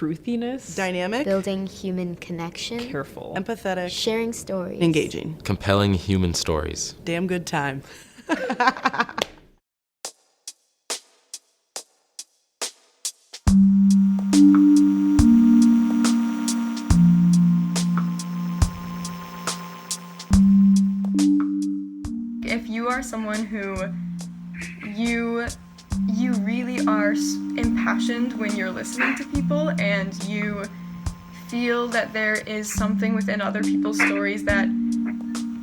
Truthiness. Dynamic. Building human connection. Careful. Empathetic. Sharing stories. Engaging. Compelling human stories. Damn good time. If you are someone who you really are impassioned when you're listening to people, and you feel that there is something within other people's stories that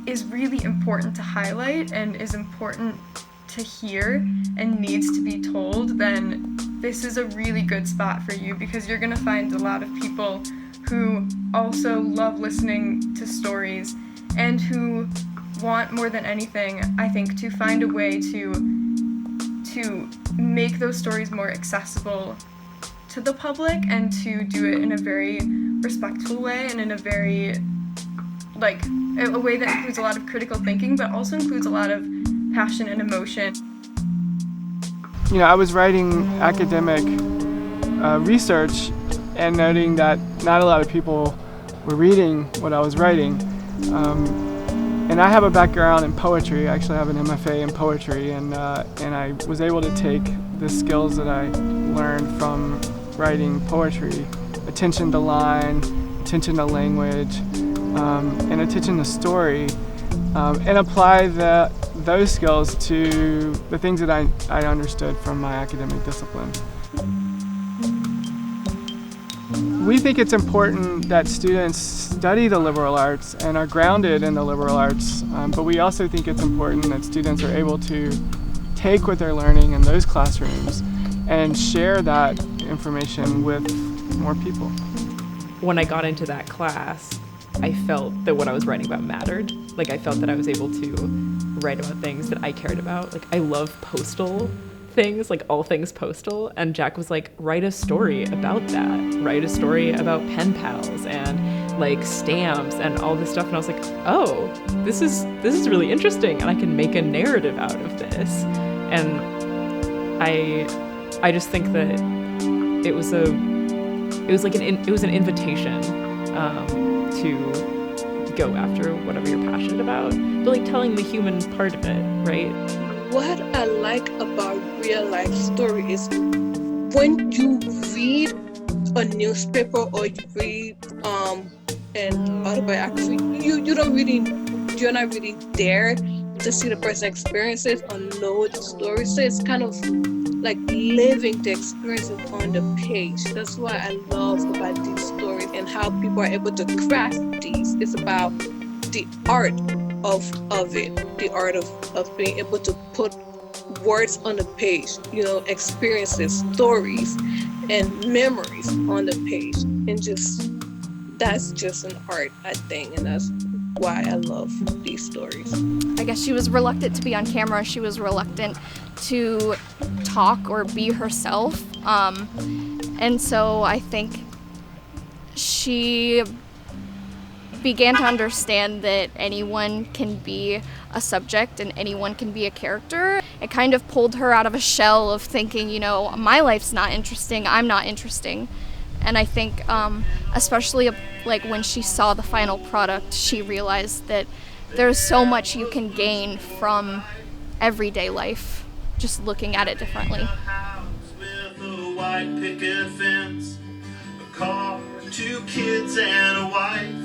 is really important to highlight and is important to hear and needs to be told, then this is a really good spot for you, because you're going to find a lot of people who also love listening to stories and who want more than anything, I think, to find a way to make those stories more accessible to the public, and to do it in a very respectful way, and in a very, like, a way that includes a lot of critical thinking, but also includes a lot of passion and emotion. You know, I was writing academic research and noting that not a lot of people were reading what I was writing. And I have a background in poetry. I actually have an MFA in poetry, and I was able to take the skills that I learned from writing poetry, attention to line, attention to language, and attention to story, and apply those skills to the things that I understood from my academic discipline. We think it's important that students study the liberal arts and are grounded in the liberal arts, but we also think it's important that students are able to take what they're learning in those classrooms and share that information with more people. When I got into that class, I felt that what I was writing about mattered. Like, I felt that I was able to write about things that I cared about. Like, I love postal things, like all things postal, and Jack was like, write a story about that. Write a story about pen pals and like stamps and all this stuff. And I was like, oh, this is really interesting, and I can make a narrative out of this. And I just think that it was an invitation to go after whatever you're passionate about, but like telling the human part of it, right? What I like about real life story is when you read a newspaper or you read an autobiography, you're not really there to see the person's experiences or know the story. So it's kind of like living the experiences on the page. That's what I love about these stories and how people are able to craft these. It's about the art of it, the art of being able to put words on the page, you know, experiences, stories, and memories on the page. And that's just an art, I think, and that's why I love these stories. I guess she was reluctant to be on camera. She was reluctant to talk or be herself. And so I think she began to understand that anyone can be a subject and anyone can be a character. It kind of pulled her out of a shell of thinking, you know, my life's not interesting, I'm not interesting. And I think especially like when she saw the final product, she realized that there's so much you can gain from everyday life, just looking at it differently. With a white picket fence, a car, 2 kids and a wife.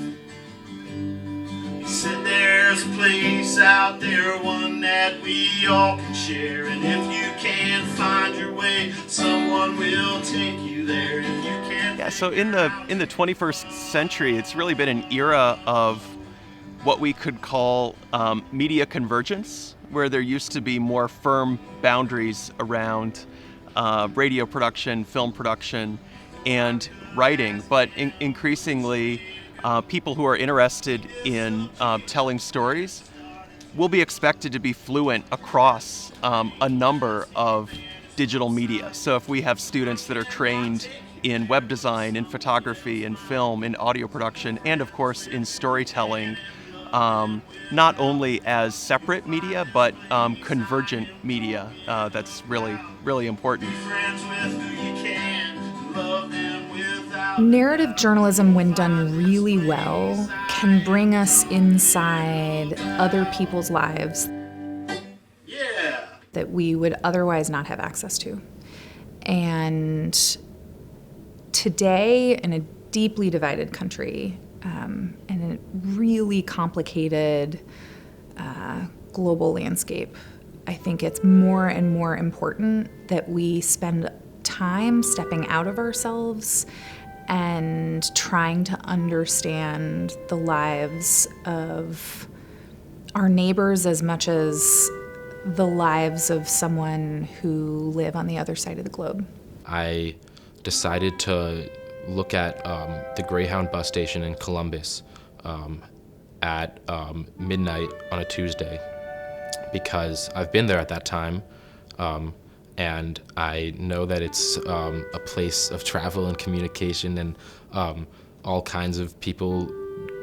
He said there's a place out there, one that we all can share, and if you can't find your way, someone will take you there. If you can't. Yeah, so in the 21st century, it's really been an era of what we could call media convergence, where there used to be more firm boundaries around radio production, film production, and writing, but increasingly people who are interested in telling stories will be expected to be fluent across a number of digital media. So if we have students that are trained in web design, in photography, in film, in audio production, and of course in storytelling, not only as separate media, but convergent media, that's really, really important. Friends with who you can, love them without Narrative journalism, when done really well, can bring us inside other people's lives that we would otherwise not have access to. And today, in a deeply divided country, and a really complicated global landscape, I think it's more and more important that we spend time stepping out of ourselves and trying to understand the lives of our neighbors as much as the lives of someone who live on the other side of the globe. I decided to look at the Greyhound bus station in Columbus at midnight on a Tuesday, because I've been there at that time, and I know that it's a place of travel and communication, and all kinds of people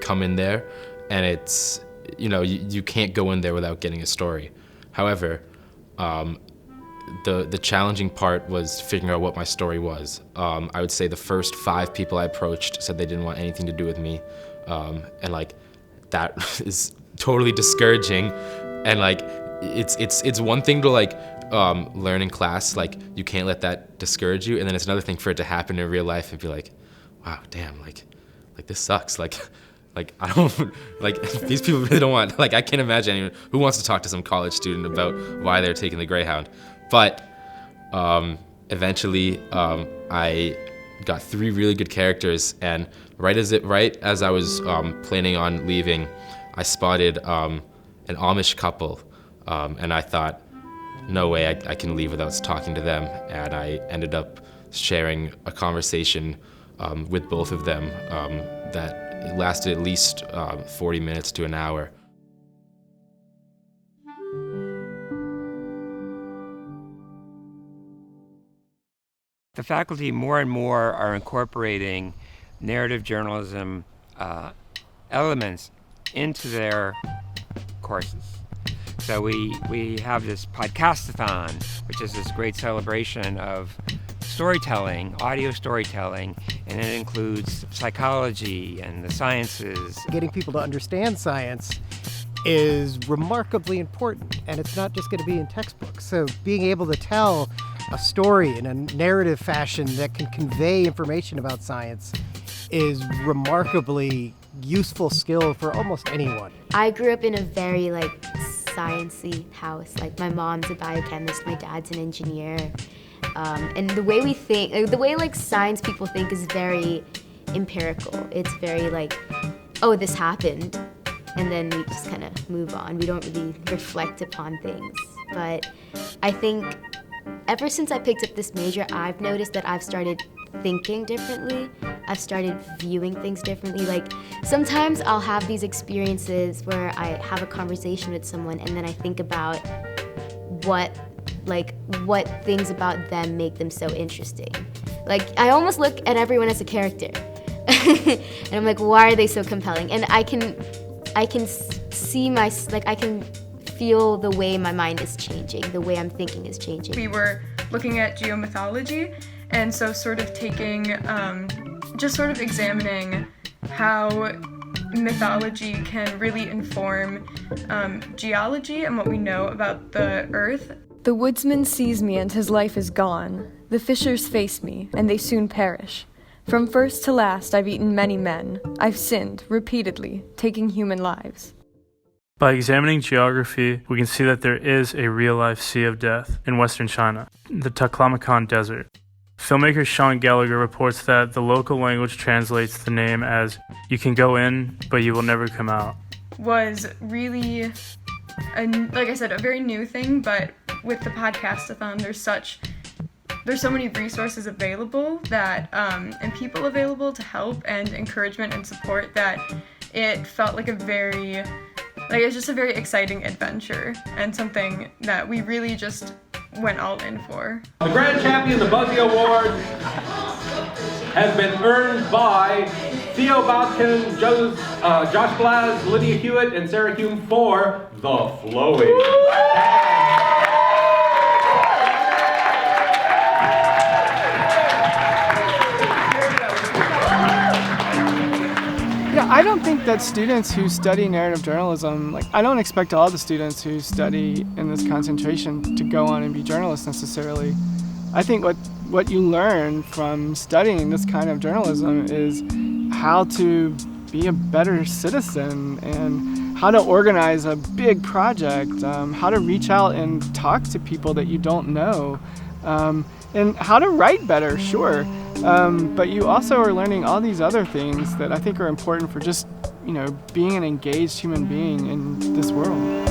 come in there, and it's, you can't go in there without getting a story. However, the challenging part was figuring out what my story was. I would say the first 5 people I approached said they didn't want anything to do with me, and like that is totally discouraging. And like it's one thing to like learn in class, like you can't let that discourage you, and then it's another thing for it to happen in real life and be like, wow, damn, like this sucks. Like I don't, like, these people really don't want, like, I can't imagine anyone who wants to talk to some college student about why they're taking the Greyhound. But eventually I got 3 really good characters, and right as I was planning on leaving, I spotted an Amish couple, and I thought, no way I can leave without talking to them, and I ended up sharing a conversation with both of them that it lasted at least 40 minutes to an hour. The faculty more and more are incorporating narrative journalism elements into their courses. So we have this podcastathon, which is this great celebration of storytelling, audio storytelling, and it includes psychology and the sciences. Getting people to understand science is remarkably important, and it's not just going to be in textbooks. So being able to tell a story in a narrative fashion that can convey information about science is remarkably useful skill for almost anyone. I grew up in a very sciencey house. Like my mom's a biochemist, my dad's an engineer. And the way we think, the way science people think is very empirical. It's very oh, this happened, and then we just kind of move on. We don't really reflect upon things. But I think ever since I picked up this major, I've noticed that I've started thinking differently. I've started viewing things differently. Sometimes I'll have these experiences where I have a conversation with someone and then I think about what things about them make them so interesting. I almost look at everyone as a character. And I'm like, why are they so compelling? And I can see I can feel the way my mind is changing, the way I'm thinking is changing. We were looking at geomythology, and so sort of taking, just sort of examining how mythology can really inform geology and what we know about the Earth. The woodsman sees me and his life is gone. The fishers face me, and they soon perish. From first to last I've eaten many men. I've sinned, repeatedly, taking human lives. By examining geography, we can see that there is a real-life Sea of Death in western China, the Taklamakan Desert. Filmmaker Sean Gallagher reports that the local language translates the name as, "You can go in, but you will never come out." Was really, like I said, a very new thing, but with the podcastathon, there's so many resources available that, and people available to help and encouragement and support that it felt like it's just a very exciting adventure and something that we really just went all in for. The Grand Champion, the Buzzy Award, has been earned by Theo Botkin, Josh Blaz, Lydia Hewitt, and Sarah Hume for The Flowing. I don't think that students who study narrative journalism, like I don't expect all the students who study in this concentration to go on and be journalists necessarily. I think what you learn from studying this kind of journalism is how to be a better citizen and how to organize a big project, how to reach out and talk to people that you don't know, and how to write better, sure. But you also are learning all these other things that I think are important for just, being an engaged human being in this world.